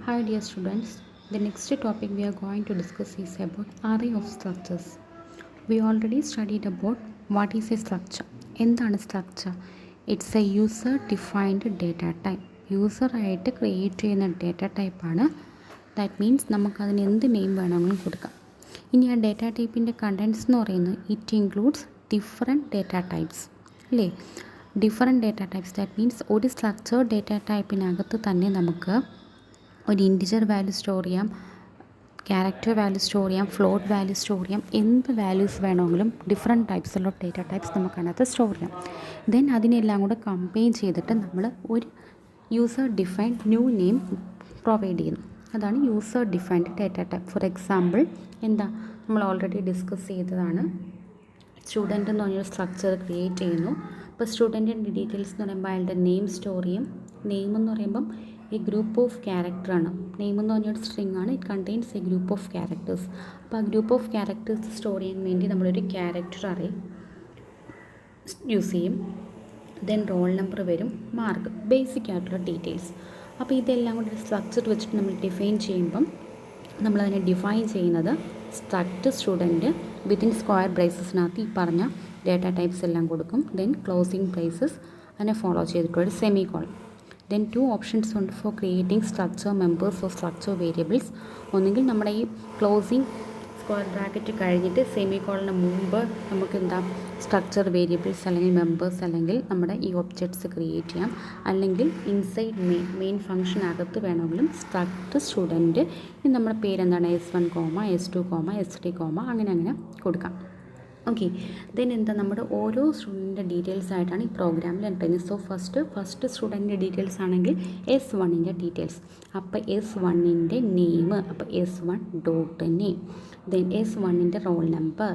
Hi dear students, the next topic we are going to discuss is about array of structures. We already studied about what is a structure. എന്താണ് structure? It's a user defined data type. യൂസറായിട്ട് create ചെയ്യുന്ന data ടൈപ്പാണ്. That means നമുക്കതിന് എന്ത് name വേണമെങ്കിലും കൊടുക്കാം. ഇനി ആ ഡേറ്റ ടൈപ്പിൻ്റെ കണ്ടൻസ് എന്ന് പറയുന്നത് it includes different data types അല്ലേ? Different data types that means ഒരു സ്ട്രക്ചർ ഡേറ്റ ടൈപ്പിനകത്ത് തന്നെ നമുക്ക് ഒരു ഇൻറ്റിജർ വാല്യൂ സ്റ്റോർ ചെയ്യാം, ക്യാരക്ടർ വാല്യൂ സ്റ്റോർ ചെയ്യാം, ഫ്ലോട്ട് വാല്യൂ സ്റ്റോർ ചെയ്യാം, എന്ത് വാല്യൂസ് വേണമെങ്കിലും ഡിഫറെൻറ്റ് ടൈപ്സിലുള്ള ഡേറ്റ ടൈപ്സ് നമുക്കതിനകത്ത് സ്റ്റോർ ചെയ്യാം. ദെൻ അതിനെല്ലാം കൂടെ കമ്പൈൻ ചെയ്തിട്ട് നമ്മൾ ഒരു user defined new name provide ചെയ്യുന്നു. അതാണ് user defined data type. For example എന്താ നമ്മൾ ഓൾറെഡി ഡിസ്കസ് ചെയ്തതാണ്. സ്റ്റുഡൻറ്റ് എന്ന് പറഞ്ഞൊരു സ്ട്രക്ചർ ക്രിയേറ്റ് ചെയ്യുന്നു. ഇപ്പോൾ സ്റ്റുഡൻറ്റിൻ്റെ ഡീറ്റെയിൽസ് എന്ന് പറയുമ്പോൾ അയാളുടെ നെയിം സ്റ്റോർ ചെയ്യും. നെയിം എന്ന് പറയുമ്പം ഈ ഗ്രൂപ്പ് ഓഫ് ക്യാരക്ടറാണ്. നെയിം എന്ന് പറഞ്ഞൊരു സ്ട്രിങ് ആണ്. It contains A group of characters. അപ്പോൾ ആ ഗ്രൂപ്പ് ഓഫ് ക്യാരക്ടേഴ്സ് സ്റ്റോർ ചെയ്യാൻ വേണ്ടി നമ്മളൊരു ക്യാരക്ടർ അറേ യൂസ് ചെയ്യും. ദെൻ റോൾ നമ്പർ വരും, മാർക്ക്, ബേസിക് ആയിട്ടുള്ള ഡീറ്റെയിൽസ്. അപ്പോൾ ഇതെല്ലാം കൂടി ഒരു സ്ട്രക്ചർ വെച്ചിട്ട് നമ്മൾ ഡിഫൈൻ ചെയ്യുമ്പം നമ്മളതിനെ ഡിഫൈൻ ചെയ്യുന്നത് സ്ട്രക്ട് സ്റ്റുഡൻറ്റ് വിത്തിൻ സ്ക്വയർ ബ്രേസസിനകത്ത് ഈ പറഞ്ഞ ഡേറ്റ ടൈപ്സ് എല്ലാം കൊടുക്കും. ദെൻ ക്ലോസിങ് ബ്രേസസ് അതിനെ ഫോളോ ചെയ്തിട്ടുള്ള സെമി കോളൻ. ദെൻ 2 ഓപ്ഷൻസ് ഉണ്ട് four creating structure members of structure variables. ഒന്നുകിൽ നമ്മുടെ ഈ ക്ലോസിങ് സ്ക്വയർ ബ്രാക്കറ്റ് കഴിഞ്ഞിട്ട് സെമി കോളന് മുമ്പ് നമുക്ക് എന്താ സ്ട്രക്ചർ വേരിയബിൾസ് അല്ലെങ്കിൽ മെമ്പേഴ്സ് അല്ലെങ്കിൽ നമ്മുടെ ഈ ഒബ്ജക്ട്സ് ക്രിയേറ്റ് ചെയ്യാം. അല്ലെങ്കിൽ ഇൻസൈഡ് മെയിൻ ഫംഗ്ഷനകത്ത് വേണമെങ്കിലും സ്ട്രക്ട് സ്റ്റുഡൻറ്റ് ഇനി നമ്മുടെ പേരെന്താണ് S1, S2, S3, അങ്ങനെ കൊടുക്കാം. ഓക്കെ, ദെൻ എന്താ നമ്മുടെ ഓരോ സ്റ്റുഡൻറ്റിൻ്റെ ഡീറ്റെയിൽസ് ആയിട്ടാണ് ഈ പ്രോഗ്രാമിൽ എൻ്റർ ചെയ്യുന്നത്. സോ ഫസ്റ്റ് സ്റ്റുഡൻറ്റിൻ്റെ ഡീറ്റെയിൽസ് ആണെങ്കിൽ S1ൻ്റെ ഡീറ്റെയിൽസ്. അപ്പോൾ S1ൻ്റെ നെയിം, അപ്പോൾ S1 ഡോട്ട് നെയിം. ദെൻ S1ൻ്റെ roll number,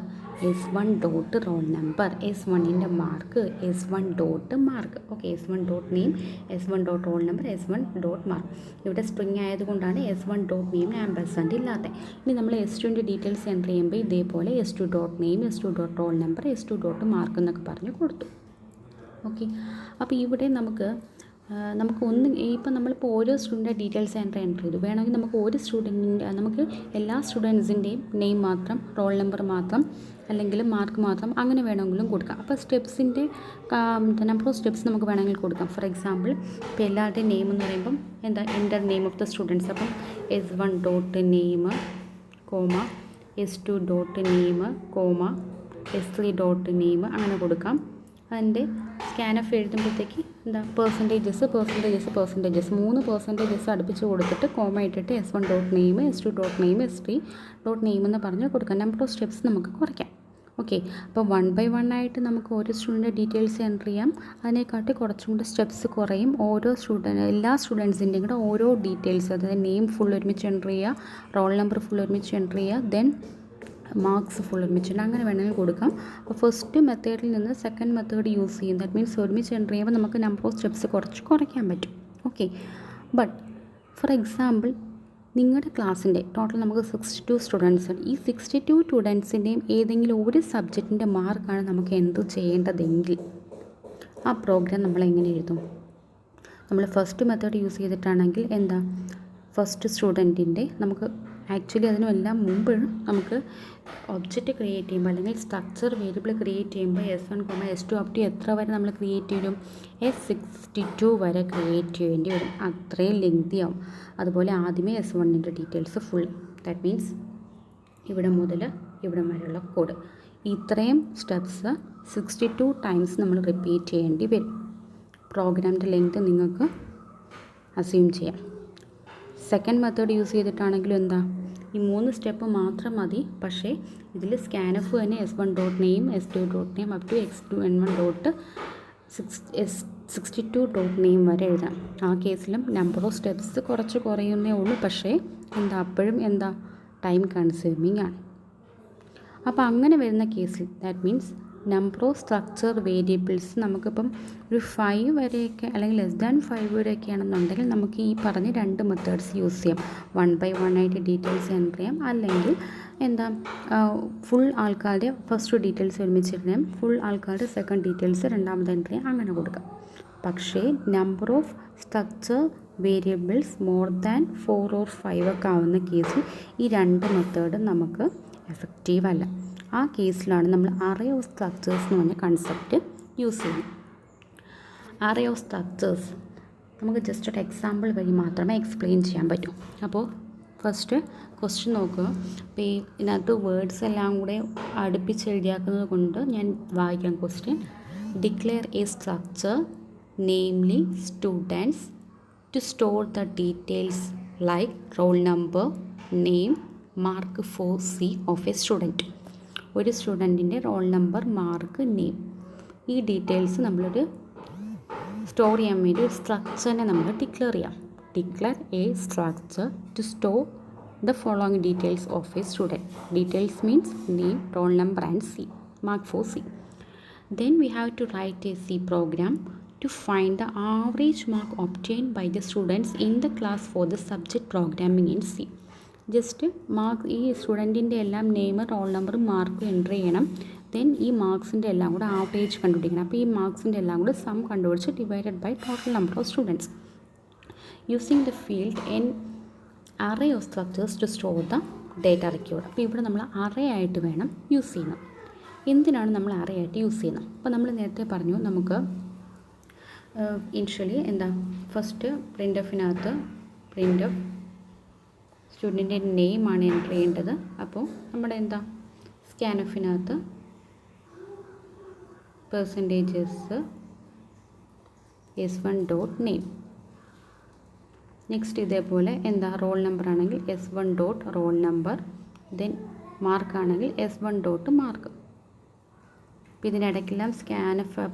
S1 dot roll number. S1ൻ്റെ mark, S1 dot mark. Okay, S1 dot name, S1 dot roll number, S1 dot mark. ഇവിടെ string ആയതുകൊണ്ടാണ് S1 dot name ampersand ഇല്ലാത്തത്. ഇനി നമ്മൾ S2ൻ്റെ details enter ചെയ്യുമ്പോൾ ഇതേപോലെ S2 dot name, S2 dot roll number, S2 dot mark എന്നൊക്കെ പറഞ്ഞ് കൊടുത്തു. ഓക്കെ, അപ്പോൾ ഇവിടെ നമുക്ക് ഇപ്പം നമ്മളിപ്പോൾ ഓരോ സ്റ്റുഡൻറ്റിൻ്റെ ഡീറ്റെയിൽസ് എൻ്റർ ചെയ്തു. വേണമെങ്കിൽ നമുക്ക് ഒരു സ്റ്റുഡൻറ്റിൻ്റെ നമുക്ക് എല്ലാ സ്റ്റുഡൻസിൻ്റെയും നെയിം മാത്രം, റോൾ നമ്പർ മാത്രം, അല്ലെങ്കിൽ മാർക്ക് മാത്രം അങ്ങനെ വേണമെങ്കിലും കൊടുക്കാം. അപ്പോൾ സ്റ്റെപ്സിൻ്റെ നമ്പർ ഓഫ് സ്റ്റെപ്സ് നമുക്ക് വേണമെങ്കിൽ കൊടുക്കാം. ഫോർ എക്സാമ്പിൾ ഇപ്പോൾ എല്ലാവരുടെയും നെയിം എന്ന് പറയുമ്പം എന്താ enter name of the students. അപ്പം S1 dot name, S2 dot name, S3 dot name അങ്ങനെ കൊടുക്കാം. അതിൻ്റെ സ്കാനഫ് എഴുതുമ്പോഴത്തേക്ക് എന്താ പെർസെൻറ്റേജസ് 3 പെർസെൻറ്റേജസ് അടുപ്പിച്ച് കൊടുത്തിട്ട് ഇട്ടിട്ട് S1 dot name, S2 dot name, S3 dot name എന്ന് പറഞ്ഞ് കൊടുക്കാം. നമ്പർ ഓഫ് സ്റ്റെപ്സ് നമുക്ക് കുറയ്ക്കാം. ഓക്കെ, അപ്പോൾ 1 by 1 ആയിട്ട് നമുക്ക് ഓരോ സ്റ്റുഡൻറ്റിൻ്റെ ഡീറ്റെയിൽസ് എൻ്റർ ചെയ്യാം. അതിനെക്കാട്ടി കുറച്ചും കൂടി സ്റ്റെപ്സ് കുറയും. എല്ലാ സ്റ്റുഡൻസിൻ്റെയും കൂടെ ഓരോ ഡീറ്റെയിൽസ്, അതായത് നെയിം ഫുൾ ഒരുമിച്ച് എൻ്റർ ചെയ്യുക, റോൾ നമ്പർ ഫുൾ ഒരുമിച്ച് എൻ്റർ ചെയ്യുക, ദെൻ മാർക്സ് ഫുൾ ഒരുമിച്ചുണ്ട് അങ്ങനെ വേണമെങ്കിൽ കൊടുക്കാം. അപ്പോൾ ഫസ്റ്റ് മെത്തേഡിൽ നിന്ന് സെക്കൻഡ് മെത്തേഡ് യൂസ് ചെയ്യും. ദാറ്റ് മീൻസ് ഒരുമിച്ച് എൻ്റർ ചെയ്യുമ്പോൾ നമുക്ക് നമ്പർ ഓഫ് സ്റ്റെപ്സ് കുറയ്ക്കാൻ പറ്റും. ഓക്കെ, ബട്ട് ഫോർ എക്സാമ്പിൾ നിങ്ങളുടെ ക്ലാസ്സിൻ്റെ ടോട്ടൽ നമുക്ക് 62 സ്റ്റുഡൻസ് ഉണ്ട്. ഈ 62 സ്റ്റുഡൻസിൻ്റെയും ഏതെങ്കിലും ഒരു സബ്ജക്റ്റിൻ്റെ മാർക്കാണ് നമുക്ക് എൻ്റർ ചെയ്യേണ്ടതെങ്കിൽ ആ പ്രോഗ്രാം നമ്മൾ എങ്ങനെ എഴുതും? നമ്മൾ ഫസ്റ്റ് മെത്തേഡ് യൂസ് ചെയ്തിട്ടാണെങ്കിൽ എന്താ ഫസ്റ്റ് സ്റ്റുഡൻറ്റിൻ്റെ നമുക്ക് ആക്ച്വലി അതിനുമെല്ലാം മുമ്പ് നമുക്ക് ഒബ്ജക്റ്റ് ക്രിയേറ്റ് ചെയ്യുമ്പോൾ അല്ലെങ്കിൽ സ്ട്രക്ചർ വേരിയബിൾ ക്രിയേറ്റ് ചെയ്യുമ്പോൾ S1, S2 അപ് ടു എത്ര വരെ നമ്മൾ ക്രിയേറ്റ് ചെയ്യും? S62 വരെ ക്രിയേറ്റ് ചെയ്യേണ്ടി വരും. അത്രയും ലെങ്തി ആവും. അതുപോലെ ആദ്യമേ S1ൻ്റെ ഡീറ്റെയിൽസ് ഫുൾ, ദാറ്റ് മീൻസ് ഇവിടെ മുതൽ ഇവിടെ വരെയുള്ള കോഡ്, ഇത്രയും സ്റ്റെപ്സ് 62 ടൈംസ് നമ്മൾ റിപ്പീറ്റ് ചെയ്യേണ്ടി വരും. പ്രോഗ്രാമിൻ്റെ ലെങ്ത് നിങ്ങൾക്ക് അസ്യൂം ചെയ്യാം. സെക്കൻഡ് മെത്തേഡ് യൂസ് ചെയ്തിട്ടാണെങ്കിലും എന്താ ഈ 3 സ്റ്റെപ്പ് മാത്രം മതി. പക്ഷേ ഇതിൽ സ്കാനഫ് തന്നെ S1 dot name, S2 dot name up to X2N1 dot 62 dot name വരെ എഴുതാം. ആ കേസിലും നമ്പർ ഓഫ് സ്റ്റെപ്സ് കുറച്ച് കുറയുന്നേ ഉള്ളൂ. പക്ഷേ അപ്പോഴും ടൈം കൺസ്യൂമിങ് ആണ്. അപ്പോൾ അങ്ങനെ വരുന്ന കേസിൽ that means number of structure variables നമുക്കിപ്പം ഒരു 5 വരെയൊക്കെ അല്ലെങ്കിൽ <5 വരെയൊക്കെ ആണെന്നുണ്ടെങ്കിൽ നമുക്ക് ഈ പറഞ്ഞ 2 മെത്തേഡ്സ് യൂസ് ചെയ്യാം. 1 by 1 ആയിട്ട് ഡീറ്റെയിൽസ് എൻ്റർ ചെയ്യാം, അല്ലെങ്കിൽ ഫുൾ ആൾക്കാരുടെ ഫസ്റ്റ് ഡീറ്റെയിൽസ് ഒരുമിച്ചിടാം, ഫുൾ ആൾക്കാരുടെ സെക്കൻഡ് ഡീറ്റെയിൽസ് രണ്ടാമത് എൻ്റർ ചെയ്യാം, അങ്ങനെ കൊടുക്കാം. പക്ഷേ number of structure variables more than 4 or 5 ഒക്കെ ആവുന്ന കേസിൽ ഈ രണ്ട് മെത്തേഡും നമുക്ക് എഫക്റ്റീവ് അല്ല. ആ കേസിലാണ് നമ്മൾ അറേ ഓഫ് സ്ട്രക്ചേഴ്സ് എന്ന് പറഞ്ഞ കൺസെപ്റ്റ് യൂസ് ചെയ്യുന്നത്. അറേ ഓഫ് സ്ട്രക്ചേഴ്സ് നമുക്ക് ജസ്റ്റ് ഒരു എക്സാമ്പിൾ വഴി മാത്രമേ എക്സ്പ്ലെയിൻ ചെയ്യാൻ പറ്റൂ. അപ്പോൾ ഫസ്റ്റ് ക്വസ്റ്റ്യൻ നോക്കുക. അപ്പോൾ ഇതിനകത്ത് വേർഡ്സ് എല്ലാം കൂടെ അടുപ്പിച്ച് എഴുതിയാക്കുന്നത് കൊണ്ട് ഞാൻ വായിക്കാം question. Declare a structure namely students to store the details like roll number, name, mark for C of a student. ഒരു സ്റ്റുഡൻറ്റിൻ്റെ റോൾ നമ്പർ, മാർക്ക്, നെയിം, ഈ ഡീറ്റെയിൽസ് നമ്മളൊരു സ്റ്റോർ ചെയ്യാൻ വേണ്ടി ഒരു സ്ട്രക്ചറിനെ നമ്മൾ ഡിക്ലെയർ ചെയ്യാം. Declare a structure to store the following details of a student. Details means name, roll number and C, mark for C. Then we have to write a C program to find the average mark obtained by the students in the class for the subject programming in C. Just mark ഈ സ്റ്റുഡൻറ്റിൻ്റെ എല്ലാം name, role നമ്പറും മാർക്കും enter ചെയ്യണം. Then ഈ മാർക്സിൻ്റെ എല്ലാം കൂടെ average കണ്ടുപിടിക്കണം. അപ്പോൾ ഈ മാർക്സിൻ്റെ എല്ലാം കൂടെ സം കണ്ടുപിടിച്ച് divided by total number of students using the field N array of structures to store the data required. അപ്പോൾ ഇവിടെ നമ്മൾ അറേ ആയിട്ട് വേണം യൂസ് ചെയ്യുന്നത്. എന്തിനാണ് നമ്മൾ അറേ ആയിട്ട് യൂസ് ചെയ്യുന്നത്? അപ്പോൾ നമ്മൾ നേരത്തെ പറഞ്ഞു നമുക്ക് ഇനിഷ്യലി എന്താ ഫസ്റ്റ് പ്രിൻ്റ് ഓഫ് സ്റ്റുഡൻറ്റിൻ്റെ നെയിമാണ് എൻ്റർ ചെയ്യേണ്ടത്. അപ്പോൾ നമ്മുടെ എന്താ സ്കാനഫിനകത്ത് percentages S1 dot name. Next ഇതേപോലെ എന്താ റോൾ നമ്പർ ആണെങ്കിൽ S1 dot roll number, then mark ആണെങ്കിൽ S1 ഡോട്ട് മാർക്ക്. അപ്പോൾ ഇതിനിടയ്ക്കെല്ലാം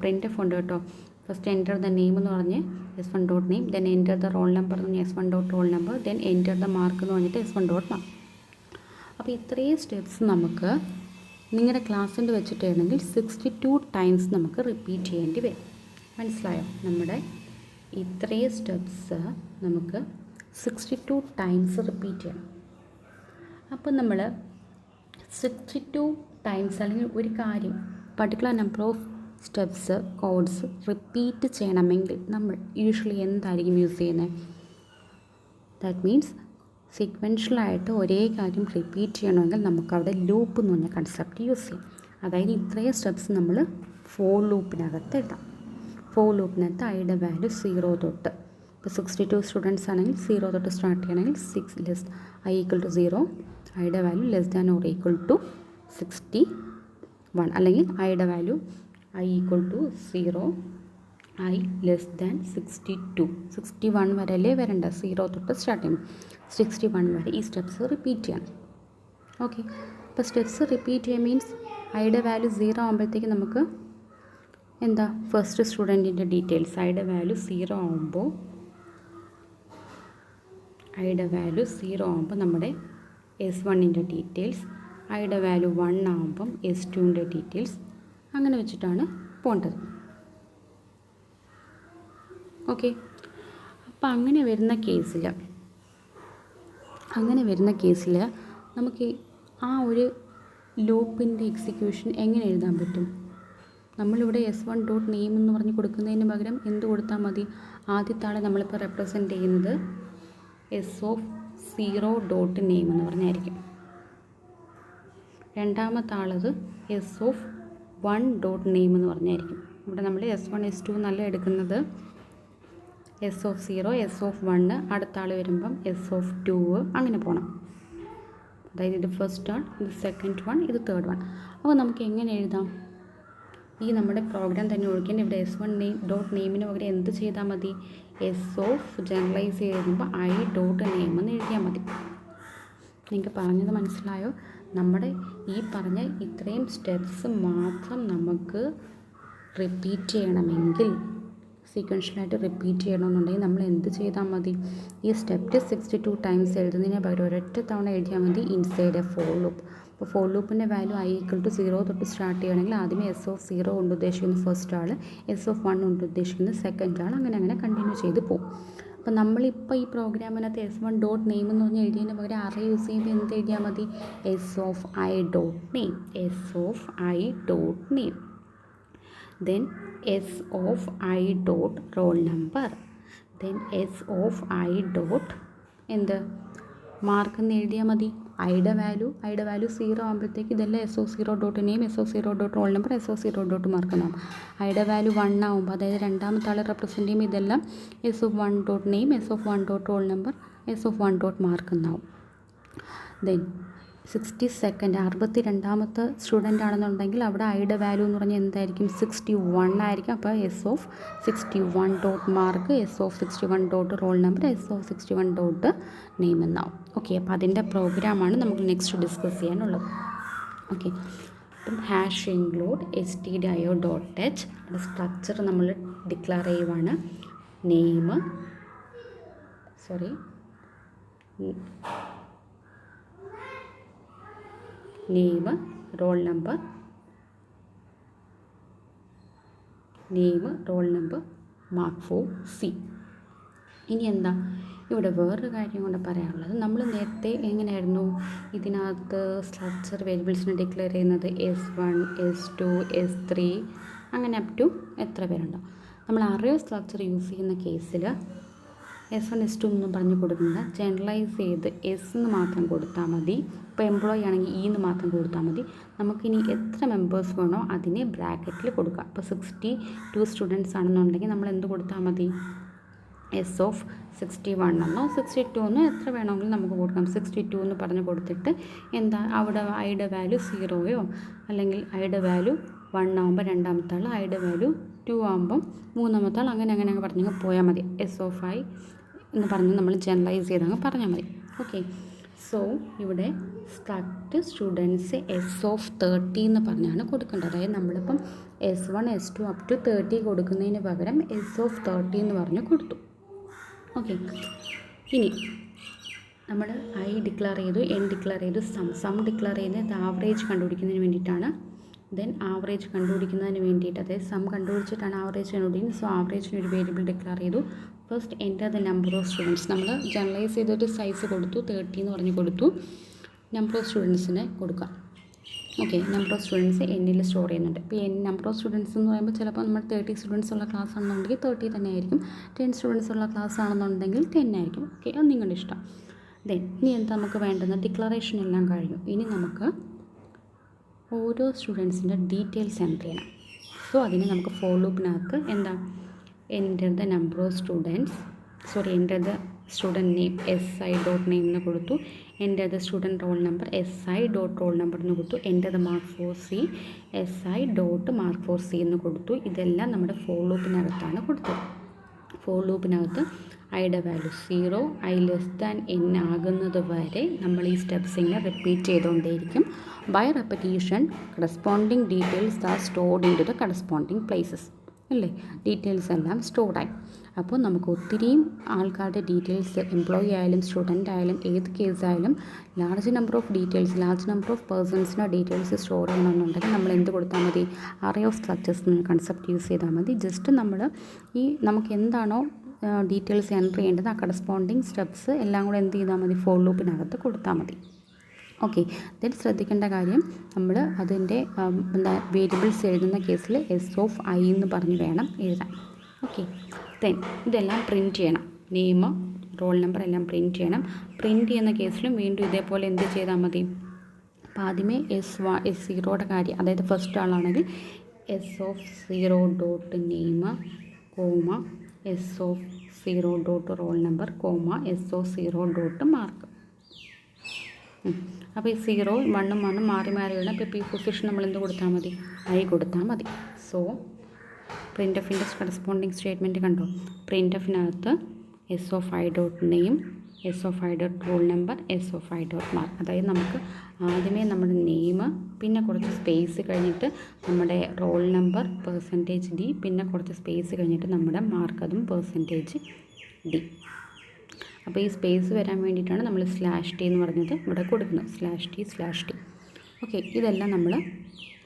പ്രിൻ്റ് ഉണ്ട് കേട്ടോ. ഫസ്റ്റ് എൻ്റർ ദ നെയിം എന്ന് പറഞ്ഞ് S1 dot name, then enter the role number എന്ന് പറഞ്ഞ് S1 dot roll number, then enter the mark എന്ന് പറഞ്ഞിട്ട് S1 ഡോട്ട് മാർക്ക്. അപ്പോൾ ഇത്രയും സ്റ്റെപ്സ് നമുക്ക് നിങ്ങളുടെ ക്ലാസ്സിൻ്റെ വെച്ചിട്ടാണെങ്കിൽ 62 ടൈംസ് നമുക്ക് റിപ്പീറ്റ് ചെയ്യേണ്ടി വരും. മനസ്സിലായോ? നമ്മുടെ ഇത്രയും സ്റ്റെപ്സ് നമുക്ക് 62 ടൈംസ് റിപ്പീറ്റ് ചെയ്യണം. അപ്പോൾ നമ്മൾ 62 ടൈംസ് അല്ലെങ്കിൽ ഒരു കാര്യം particular number of steps codes repeat ചെയ്യണമെങ്കിൽ നമ്മൾ യൂഷ്വലി എന്തായിരിക്കും യൂസ് ചെയ്യുന്നത്? ദാറ്റ് മീൻസ് സീക്വൻഷ്യലായിട്ട് ഒരേ കാര്യം റിപ്പീറ്റ് ചെയ്യണമെങ്കിൽ നമുക്കവിടെ ലൂപ്പ് എന്ന് പറഞ്ഞ കൺസെപ്റ്റ് യൂസ് ചെയ്യും. അതായത് ഇത്രയും സ്റ്റെപ്സ് നമ്മൾ ഫോർ ലൂപ്പിനകത്ത് ഇടാം. ഫോർ ലൂപ്പിനകത്ത് ഐയുടെ വാല്യൂ 0 തൊട്ട്, ഇപ്പോൾ 62 സ്റ്റുഡൻസ് ആണെങ്കിൽ 0 തൊട്ട് സ്റ്റാർട്ട് ചെയ്യണമെങ്കിൽ 6 i ഈക്വൽ ടു 0, ഐയുടെ value less than or equal to 61, അല്ലെങ്കിൽ ഐയുടെ value i equal to 0, i less than 61 വരെ അല്ലേ വരണ്ട, 0 തൊട്ട് സ്റ്റാർട്ട് ചെയ്യണം, 61 വരെ ഈ സ്റ്റെപ്സ് റിപ്പീറ്റ് ചെയ്യണം. ഓക്കെ, അപ്പോൾ സ്റ്റെപ്സ് റിപ്പീറ്റ് ചെയ്യുക മീൻസ് ഐയുടെ വാല്യൂ 0 ആകുമ്പോഴത്തേക്ക് നമുക്ക് എന്താ ഫസ്റ്റ് സ്റ്റുഡൻറ്റിൻ്റെ ഡീറ്റെയിൽസ് ഐയുടെ വാല്യൂ 0 ആകുമ്പോൾ നമ്മുടെ S1ൻ്റെ ഡീറ്റെയിൽസ്, ഐയുടെ വാല്യൂ 1 ആകുമ്പം S2ൻ്റെ ഡീറ്റെയിൽസ്, അങ്ങനെ വെച്ചിട്ടാണ് പോകേണ്ടത്. ഓക്കെ, അപ്പോൾ അങ്ങനെ വരുന്ന കേസിൽ നമുക്ക് ആ ഒരു ലൂപ്പിൻ്റെ എക്സിക്യൂഷൻ എങ്ങനെ എഴുതാൻ പറ്റും? നമ്മളിവിടെ S1 ഡോട്ട് നെയിം എന്ന് പറഞ്ഞ് കൊടുക്കുന്നതിന് പകരം എന്ത് കൊടുത്താൽ മതി? ആദ്യത്തെ ആളെ നമ്മളിപ്പോൾ റെപ്രസെൻറ്റ് ചെയ്യുന്നത് S0 ഡോട്ട് നെയിം എന്ന് പറഞ്ഞായിരിക്കും. രണ്ടാമത്തെ ആളത് S1 ഡോട്ട് നെയിം എന്ന് പറഞ്ഞായിരിക്കും. ഇവിടെ നമ്മൾ S1 S2 എന്നല്ല എടുക്കുന്നത്, S0 S1 അടുത്ത ആൾ വരുമ്പം S2 അങ്ങനെ പോകണം. അതായത് ഇത് ഫസ്റ്റ് വൺ, ഇത് സെക്കൻഡ് വൺ, ഇത് തേർഡ് വൺ. അപ്പോൾ നമുക്ക് എങ്ങനെ എഴുതാം? ഈ നമ്മുടെ പ്രോഗ്രാം തന്നെ ഒഴിക്കേണ്ട ഇവിടെ S1 ഡോട്ട് നെയിമിന് പകരം എന്ത് ചെയ്താൽ മതി? ജനറലൈസ് ചെയ്യുമ്പോൾ ഐ ഡോട്ട് നെയിം എന്ന് എഴുതിയാൽ മതി. നിങ്ങൾക്ക് പറഞ്ഞത് മനസ്സിലായോ? നമ്മുടെ ഈ പറഞ്ഞ ഇത്രയും സ്റ്റെപ്സ് മാത്രം നമുക്ക് റിപ്പീറ്റ് ചെയ്യണമെങ്കിൽ, സീക്വൻഷ്യലായിട്ട് റിപ്പീറ്റ് ചെയ്യണമെന്നുണ്ടെങ്കിൽ നമ്മൾ എന്ത് ചെയ്താൽ മതി? ഈ സ്റ്റെപ്പ് 62 ടൈംസ് എഴുതുന്നതിന് പകരം ഒരൊറ്റ തവണ എഴുതിയാൽ മതി ഇൻസൈഡ് എ ഫോർ ലൂപ്പ്. അപ്പോൾ ഫോർ ലൂപ്പിൻ്റെ വാല്യൂ i ഈക്വൽ ടു 0 തൊട്ട് സ്റ്റാർട്ട് ചെയ്യണമെങ്കിൽ ആദ്യമേ S0 കൊണ്ട് ഉദ്ദേശിക്കുന്ന ഫസ്റ്റ് ആൾ, S1 കൊണ്ട് ഉദ്ദേശിക്കുന്ന സെക്കൻഡ് ആൾ, അങ്ങനെ കണ്ടിന്യൂ ചെയ്ത് പോകും. അപ്പോൾ നമ്മളിപ്പോൾ ഈ പ്രോഗ്രാമിനകത്ത് S1 ഡോട്ട് നെയിം എന്ന് പറഞ്ഞ് എഴുതിയതിന് പകരം അറേ യൂസ് ചെയ്യുമ്പോൾ എന്ത് എഴുതിയാൽ മതി? S dot name, then S dot roll number, then S of I dot എന്ത് മാർക്ക് എന്ന് എഴുതിയാൽ മതി. ഐയുടെ വാല്യൂ 0 ആകുമ്പോഴത്തേക്ക് ഇതെല്ലാം S O zero dot name, S O zero dot roll number, S O zero dot mark എന്നാവും. ഐയുടെ value 1 ആകുമ്പോൾ, അതായത് രണ്ടാമത്തെ ആളെ റെപ്രസെൻറ്റ് ചെയ്യുമ്പോൾ ഇതെല്ലാം S of 1 dot name, S of 1 dot roll number, S of 1 dot mark എന്നാവും. Then 62nd 62ാമത്തെ student ആണെന്നുണ്ടെങ്കിൽ അവിടെ ഐയുടെ വാല്യൂ എന്ന് പറഞ്ഞാൽ എന്തായിരിക്കും, 61 ആയിരിക്കും. അപ്പോൾ S of 61 dot mark, S of 61 dot roll number, S of 61 dot name എന്നാവും. ഓക്കെ, അപ്പോൾ അതിൻ്റെ പ്രോഗ്രാമാണ് നമുക്ക് നെക്സ്റ്റ് ഡിസ്കസ് ചെയ്യാനുള്ളത്. ഓക്കെ, അപ്പം hash include stdio dot h അത് സ്ട്രക്ചർ നമ്മൾ ഡിക്ലെയർ ചെയ്യുവാണ്. Name, roll number, mark for C. ഇനി എന്താ ഇവിടെ വേറൊരു കാര്യം കൊണ്ട് പറയാനുള്ളത്, നമ്മൾ നേരത്തെ എങ്ങനെയായിരുന്നു ഇതിനകത്ത് സ്ട്രക്ചർ വേരിയബിൾസിനെ ഡിക്ലെയർ ചെയ്യുന്നത്, S1 S2 S3 അങ്ങനെ അപ് ടു എത്ര പേരുണ്ടോ. നമ്മൾ അറേ സ്ട്രക്ചർ യൂസ് ചെയ്യുന്ന കേസിൽ S1 S2 എന്നും പറഞ്ഞ് കൊടുക്കുന്നത് ജനറലൈസ് ചെയ്ത് എസ് എന്ന് മാത്രം കൊടുത്താൽ മതി. ഇപ്പോൾ എംപ്ലോയി ആണെങ്കിൽ ഇ എന്ന് മാത്രം കൊടുത്താൽ മതി. നമുക്കിനി എത്ര മെമ്പേഴ്സ് വേണോ അതിനെ ബ്രാക്കറ്റിൽ കൊടുക്കുക. ഇപ്പോൾ 62 സ്റ്റുഡൻസ് ആണെന്നുണ്ടെങ്കിൽ നമ്മൾ എന്ത് കൊടുത്താൽ മതി, എസ് ഓഫ് 61 എന്നോ 62 എന്നോ എത്ര വേണമെങ്കിലും നമുക്ക് കൊടുക്കാം. 62 എന്ന് പറഞ്ഞ് കൊടുത്തിട്ട് എന്താ അവിടെ ഐയുടെ വാല്യൂ 0യോ അല്ലെങ്കിൽ ഐയുടെ വാല്യൂ 1 ആകുമ്പോൾ രണ്ടാമത്തെ ആൾ, ഐയുടെ വാല്യൂ 2 ആകുമ്പം മൂന്നാമത്തെ ആൾ, അങ്ങനെ പറഞ്ഞങ്ങ് പോയാൽ മതി. എസ് ഓഫ് ഐ എന്ന് പറഞ്ഞ് നമ്മൾ ജനറലൈസ് ചെയ്തങ്ങ് പറഞ്ഞാൽ മതി. ഓക്കെ, സോ ഇവിടെ സ്ട്രക്ട് സ്റ്റുഡൻസ് എസ് ഓഫ് 30 എന്ന് പറഞ്ഞാണ് കൊടുക്കേണ്ടത്. അതായത് നമ്മളിപ്പം S1 S2 അപ് ടു 30 കൊടുക്കുന്നതിന് പകരം എസ് ഓഫ് 30 എന്ന് പറഞ്ഞ് കൊടുത്തു. ഓക്കെ, ഇനി നമ്മൾ ഐ ഡിക്ലെയർ ചെയ്തു, എൻ ഡിക്ലെയർ ചെയ്തു, സം ഡിക്ലെയർ ചെയ്യുന്നത് ആവറേജ് കണ്ടുപിടിക്കുന്നതിന് വേണ്ടിയിട്ടാണ്. ദെൻ ആവറേജ് കണ്ടുപിടിക്കുന്നതിന് വേണ്ടിയിട്ട്, അതായത് സം കണ്ടുപിടിച്ചിട്ടാണ് ആവറേജ് കണ്ടുപിടിക്കുന്നത്. സോ ആവറേജിന് ഒരു വേരിയബിൾ ഡിക്ലെയർ ചെയ്തു. First enter the number of students, നമ്മൾ ജനറലൈസ് ചെയ്തൊരു സൈസ് കൊടുത്തു, 30 എന്ന് പറഞ്ഞ് കൊടുത്തു. നമ്പർ ഓഫ് സ്റ്റുഡൻസിനെ കൊടുക്കാം. ഓക്കെ, നമ്പർ ഓഫ് സ്റ്റുഡൻസ് എന്നിൽ സ്റ്റോർ ചെയ്യുന്നുണ്ട്. ഇപ്പോൾ നമ്പർ ഓഫ് സ്റ്റുഡൻസ് എന്ന് പറയുമ്പോൾ ചിലപ്പോൾ നമ്മൾ 30 സ്റ്റുഡൻസ് ഉള്ള ക്ലാസ് ആണെന്നുണ്ടെങ്കിൽ 30 തന്നെ ആയിരിക്കും. 10 സ്റ്റുഡൻസ് ഉള്ള ക്ലാസ് ആണെന്നുണ്ടെങ്കിൽ 10 ആയിരിക്കും. ഓക്കെ, അത് നിങ്ങളുടെ ഇഷ്ടം. ദെൻ ഇനി എന്താ നമുക്ക് വേണ്ടുന്നത്, ഡിക്ലറേഷൻ എല്ലാം കഴിഞ്ഞു. ഇനി നമുക്ക് ഓരോ സ്റ്റുഡൻസിൻ്റെ ഡീറ്റെയിൽസ് എൻ്റർ ചെയ്യണം. സോ അതിന് നമുക്ക് ഫോർ ലൂപ്പിനകത്ത് എന്താ, enter the number of students, enter the student name SI dot name എന്ന് കൊടുത്തു. Enter the student roll number SI dot roll number എന്ന് കൊടുത്തു. Enter the mark for C SI dot mark for C എന്ന് കൊടുത്തു. ഇതെല്ലാം നമ്മുടെ four ലൂപ്പിനകത്താണ് കൊടുത്തത്. For ലൂപ്പിനകത്ത് ഐയുടെ value 0, I less than n ആകുന്നത് വരെ നമ്മൾ ഈ സ്റ്റെപ്സ് ഇങ്ങനെ റിപ്പീറ്റ് ചെയ്തുകൊണ്ടേയിരിക്കും. By repetition corresponding details are stored in to the corresponding places. അല്ലേ, ഡീറ്റെയിൽസ് എല്ലാം സ്റ്റോർഡായി. അപ്പോൾ നമുക്ക് ഒത്തിരിയും ആൾക്കാരുടെ ഡീറ്റെയിൽസ്, എംപ്ലോയി ആയാലും സ്റ്റുഡൻ്റ് ആയാലും ഏത് കേസായാലും ലാർജ് നമ്പർ ഓഫ് പേഴ്സൺസിൻ്റെ ഡീറ്റെയിൽസ് സ്റ്റോർ ചെയ്യണമെന്നുണ്ടെങ്കിൽ നമ്മൾ എന്ത് കൊടുത്താൽ മതി, അറേ ഓഫ് സ്ട്രക്ചേഴ്സ് എന്ന കൺസെപ്റ്റ് യൂസ് ചെയ്താൽ മതി. ജസ്റ്റ് നമ്മൾ നമുക്ക് എന്താണോ ഡീറ്റെയിൽസ് എൻ്റർ ചെയ്യേണ്ടത് ആ കറസ്പോണ്ടിങ് സ്റ്റെപ്സ് എല്ലാം കൂടെ എന്ത് ചെയ്താൽ മതി, ഫോർ ലൂപ്പിനകത്ത് കൊടുത്താൽ മതി. ഓക്കെ, ദെൻ ശ്രദ്ധിക്കേണ്ട കാര്യം, നമ്മൾ അതിൻ്റെ വേരിയബിൾസ് എഴുതുന്ന കേസിൽ എസ് ഓഫ് ഐ എന്ന് പറഞ്ഞ് വേണം എഴുതാൻ. ഓക്കെ, ദെൻ ഇതെല്ലാം പ്രിൻറ്റ് ചെയ്യണം. നെയിം, റോൾ നമ്പർ എല്ലാം പ്രിൻറ്റ് ചെയ്യണം. പ്രിൻറ്റ് ചെയ്യുന്ന കേസിലും വീണ്ടും ഇതേപോലെ എന്ത് ചെയ്താൽ മതി, അപ്പോൾ ആദ്യമേ S0യുടെ കാര്യം, അതായത് ഫസ്റ്റ് ആളാണെങ്കിൽ S of 0 dot name comma S of 0 dot roll number comma S of 0 dot mark. അപ്പോൾ ഈ 0 1 1 മാറി വേണം. ഇപ്പോൾ ഈ പൊസിഷൻ നമ്മൾ എന്ത് കൊടുത്താൽ മതി, ഐ കൊടുത്താൽ മതി. സോ പ്രിൻ്റ് എഫിൻ്റെ കറസ്പോണ്ടിങ് സ്റ്റേറ്റ്മെൻറ്റ് കണ്ടോ, പ്രിൻ്റ് എഫിനകത്ത് S of I dot name, S of I dot roll number, S of I dot mark. അതായത് നമുക്ക് ആദ്യമേ നമ്മുടെ നെയിം, പിന്നെ കുറച്ച് സ്പേസ് കഴിഞ്ഞിട്ട് നമ്മുടെ റോൾ നമ്പർ %d, പിന്നെ കുറച്ച് സ്പേസ് കഴിഞ്ഞിട്ട് നമ്മുടെ മാർക്ക്, അതും %d. അപ്പോൾ ഈ സ്പേസ് വരാൻ വേണ്ടിയിട്ടാണ് നമ്മൾ /t എന്ന് പറഞ്ഞത് ഇവിടെ കൊടുക്കുന്നത്, /t. ഓക്കെ, ഇതെല്ലാം നമ്മൾ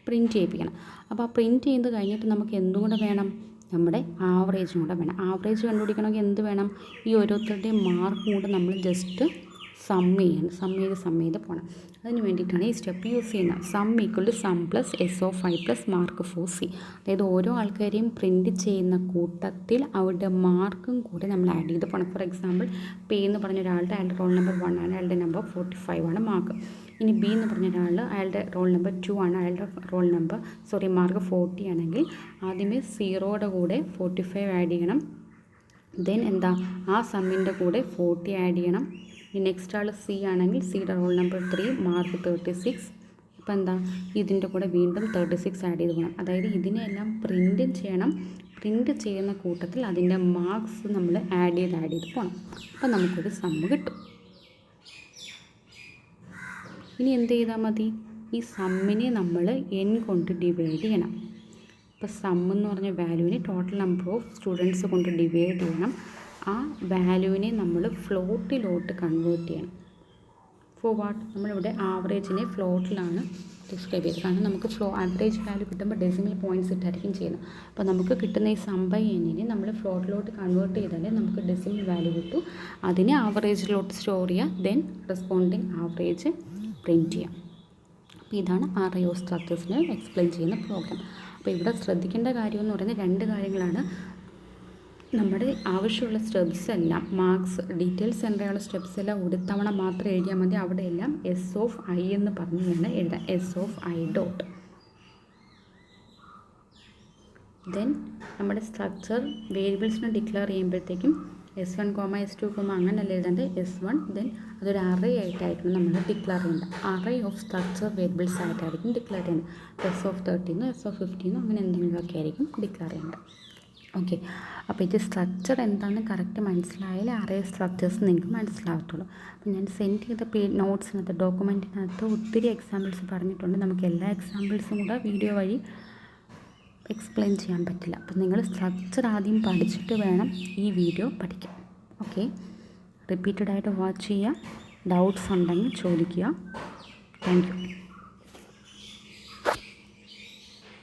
പ്രിൻറ്റ് ചെയ്യിപ്പിക്കണം. അപ്പോൾ ആ പ്രിൻറ്റ് ചെയ്ത് കഴിഞ്ഞിട്ട് നമുക്ക് എന്തും കൂടെ വേണം, നമ്മുടെ ആവറേജും കൂടെ വേണം. ആവറേജ് കണ്ടുപിടിക്കണമെങ്കിൽ എന്ത് വേണം, ഈ ഓരോരുത്തരുടെയും മാർക്കും കൂടെ നമ്മൾ ജസ്റ്റ് സം ചെയ്ത് പോകണം. അതിന് വേണ്ടിയിട്ടാണ് ഈ സ്റ്റെപ്പ് യൂസ് ചെയ്യുന്നത്. Sum equal to sum plus S of I plus mark for C. അതായത് ഓരോ ആൾക്കാരെയും പ്രിൻറ്റ് ചെയ്യുന്ന കൂട്ടത്തിൽ അവരുടെ മാർക്കും കൂടെ നമ്മൾ ആഡ് ചെയ്ത് പോകണം. ഫോർ എക്സാമ്പിൾ, പി എന്ന് പറഞ്ഞ ഒരാളുടെ അയാളുടെ റോൾ നമ്പർ 1 ആണ്, അയാളുടെ നമ്പർ 45 ആണ് മാർക്ക്. ഇനി ബി എന്ന് പറഞ്ഞ ഒരാൾ അയാളുടെ റോൾ നമ്പർ 2 ആണ്, അയാളുടെ മാർക്ക് 40 ആണെങ്കിൽ ആദ്യമേ 0യുടെ കൂടെ 45 ആഡ് ചെയ്യണം. ദെൻ ആ സമ്മിൻ്റെ കൂടെ 40 ആഡ് ചെയ്യണം. ഇനി നെക്സ്റ്റ് ആൾ സി ആണെങ്കിൽ സിയുടെ റോൾ നമ്പർ 3 മാർക്ക് 36. ഇപ്പം ഇതിൻ്റെ കൂടെ വീണ്ടും 36 ആഡ് ചെയ്ത് പോകണം. അതായത് ഇതിനെല്ലാം പ്രിൻറ്റ് ചെയ്യണം. പ്രിൻറ്റ് ചെയ്യുന്ന കൂട്ടത്തിൽ അതിൻ്റെ മാർക്സ് നമ്മൾ ആഡ് ചെയ്ത് പോകണം. അപ്പം നമുക്കൊരു സമ്മ് കിട്ടും. ഇനി എന്ത് ചെയ്താൽ മതി? ഈ സമ്മിനെ നമ്മൾ n കൊണ്ട് ഡിവൈഡ് ചെയ്യണം. ഇപ്പോൾ സം എന്ന് പറഞ്ഞ വാല്യൂവിനെ ടോട്ടൽ നമ്പർ ഓഫ് സ്റ്റുഡൻസ് കൊണ്ട് ഡിവൈഡ് ചെയ്യണം. ആ വാല്യൂവിനെ നമ്മൾ ഫ്ലോട്ടിലോട്ട് കൺവേർട്ട് ചെയ്യണം. For what? നമ്മളിവിടെ ആവറേജിനെ ഫ്ലോട്ടിലാണ് ഡിസ്ക്രൈബ് ചെയ്തത്. കാരണം നമുക്ക് ആവറേജ് വാല്യൂ കിട്ടുമ്പോൾ ഡെസിമൽ പോയിൻറ്റ്സ് ഇട്ടായിരിക്കും ചെയ്യുന്നത്. അപ്പോൾ നമുക്ക് കിട്ടുന്ന ഈ സം ബൈ എന്നിനെ നമ്മൾ ഫ്ലോട്ടിലോട്ട് കൺവേർട്ട് ചെയ്താലേ നമുക്ക് ഡെസിമൽ വാല്യൂ കിട്ടും. അതിനെ ആവറേജിലോട്ട് സ്റ്റോർ ചെയ്യുക. ദെൻ റെസ്പോണ്ടിങ് ആവറേജ് പ്രിൻറ്റ് ചെയ്യാം. അപ്പോൾ ഇതാണ് array of structuresനെ എക്സ്പ്ലെയിൻ ചെയ്യുന്ന പ്രോഗ്രാം. അപ്പോൾ ഇവിടെ ശ്രദ്ധിക്കേണ്ട കാര്യം എന്ന് പറയുന്നത് 2 കാര്യങ്ങളാണ്. നമ്മുടെ ആവശ്യമുള്ള സ്റ്റെപ്സ് എല്ലാം മാർക്സ് ഡീറ്റെയിൽസ് എൻ്റർ ചെയ്യാനുള്ള സ്റ്റെപ്സ് എല്ലാം ഒരു തവണ മാത്രം എഴുതിയാൽ മതി. അവിടെ എല്ലാം എസ് ഓഫ് ഐ എന്ന് പറഞ്ഞു വേണം എഴുതാം. S of I dot. Then നമ്മുടെ സ്ട്രക്ചർ വേരിയബിൾസിനെ ഡിക്ലെയർ ചെയ്യുമ്പോഴത്തേക്കും S1, S2, അങ്ങനെയല്ല എഴുതേണ്ടത്. S1 ദെൻ അതൊരു അറേ ആയിട്ടായിരിക്കും നമ്മൾ ഡിക്ലെയർ ചെയ്യേണ്ടത്. അറേ ഓഫ് സ്ട്രക്ചർ വേരിയബിൾസ് ആയിട്ടായിരിക്കും ഡിക്ലെയർ ചെയ്യുന്നത്. എസ് ഓഫ് 13 എസ് ഓഫ് 15 അങ്ങനെ എന്തെങ്കിലുമൊക്കെ ആയിരിക്കും ഡിക്ലെയർ ചെയ്യേണ്ടത്. ഓക്കെ, അപ്പോൾ ഇത് സ്ട്രക്ചർ എന്താണെന്ന് കറക്റ്റ് മനസ്സിലായാലേ അറേ സ്ട്രക്ചേഴ്സ് നിങ്ങൾക്ക് മനസ്സിലാകത്തുള്ളൂ. അപ്പോൾ ഞാൻ സെൻഡ് ചെയ്ത നോട്ട്സിനകത്ത് ഡോക്യുമെൻറ്റിനകത്ത് ഒത്തിരി എക്സാമ്പിൾസ് പറഞ്ഞിട്ടുണ്ട്. നമുക്ക് എല്ലാ എക്സാമ്പിൾസും കൂടെ വീഡിയോ വഴി എക്സ്പ്ലെയിൻ ചെയ്യാൻ പറ്റില്ല. അപ്പോൾ നിങ്ങൾ സ്ട്രക്ചർ ആദ്യം പഠിച്ചിട്ട് വേണം ഈ വീഡിയോ പഠിക്കാൻ. ഓക്കെ, റിപ്പീറ്റഡായിട്ട് വാച്ച് ചെയ്യുക. ഡൗട്ട്സ് ഉണ്ടെങ്കിൽ ചോദിക്കുക. Thank you.